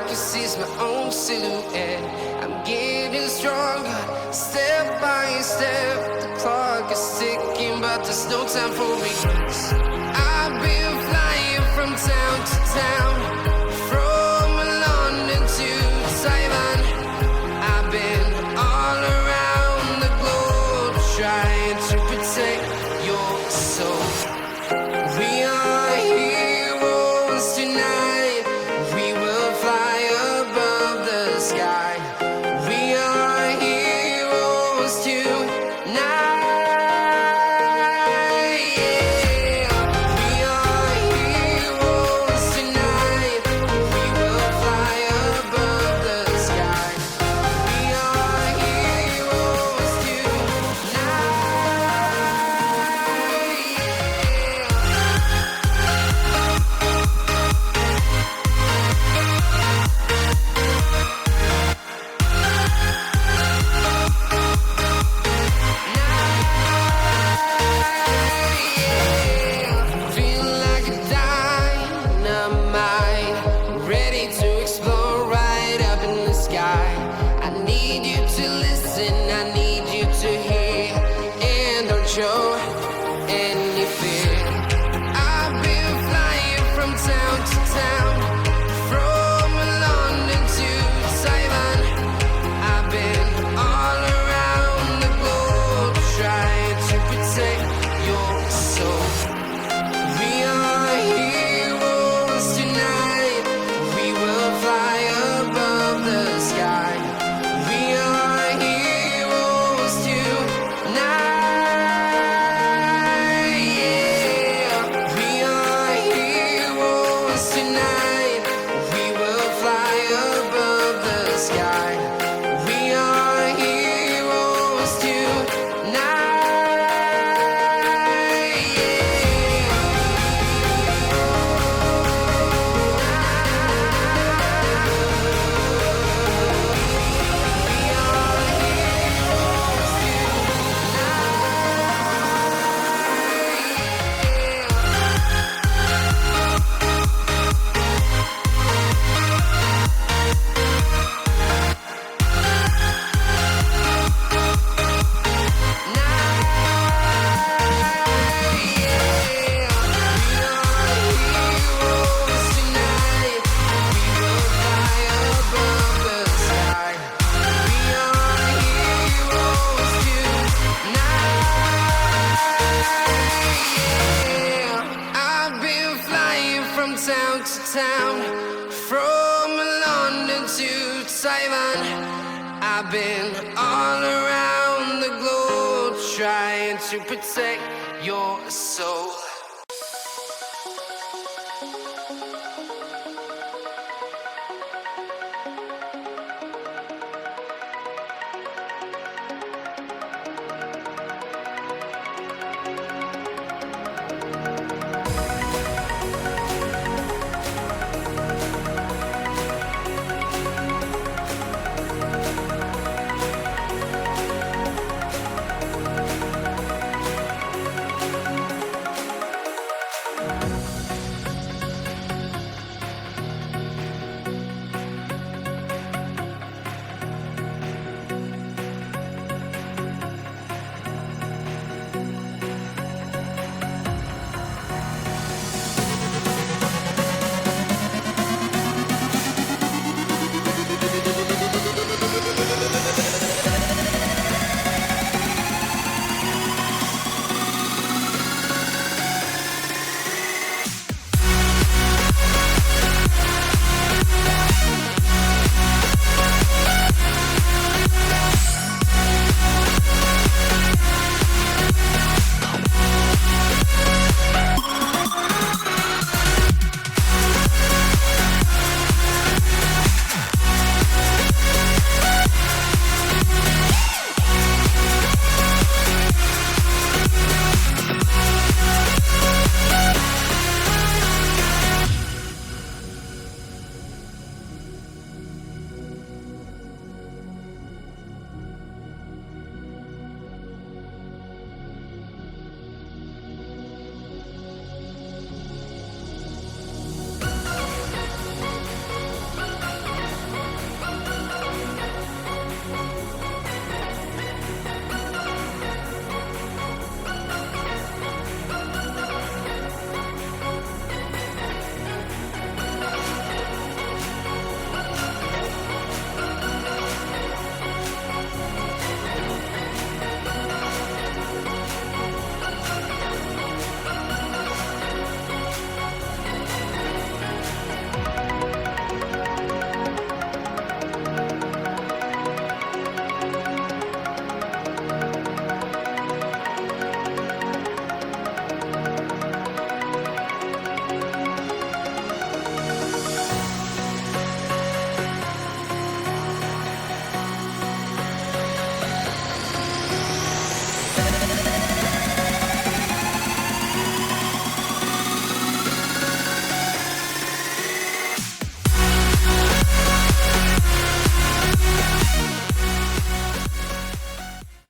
can see my own silhouette. I'm getting stronger, step by step. The clock is ticking, but there's no time for regrets. I've been flying from town to town, from London to Taiwan. I've been all around the globe, trying to protect your soul. We are heroes tonight. We will fly above the sky. We are heroes tonight. Yeah. We are heroes tonight. We will fly above the sky. We are heroes tonight. Feel like a dynamite, ready to explode right up in the sky. I need you to listen, I need you to hear, and don't show any fear. I've been flying from town to town, from London to Taiwan. I've been all around the globe, trying to protect your soul. We are heroes tonight. We will fly above the sky. We are heroes tonight. Yeah. We are heroes tonight. We will fly above the sky. We are heroes tonight. I've been flying from town to town, from London to Taiwan. I've been all around the globe, trying to protect your soul.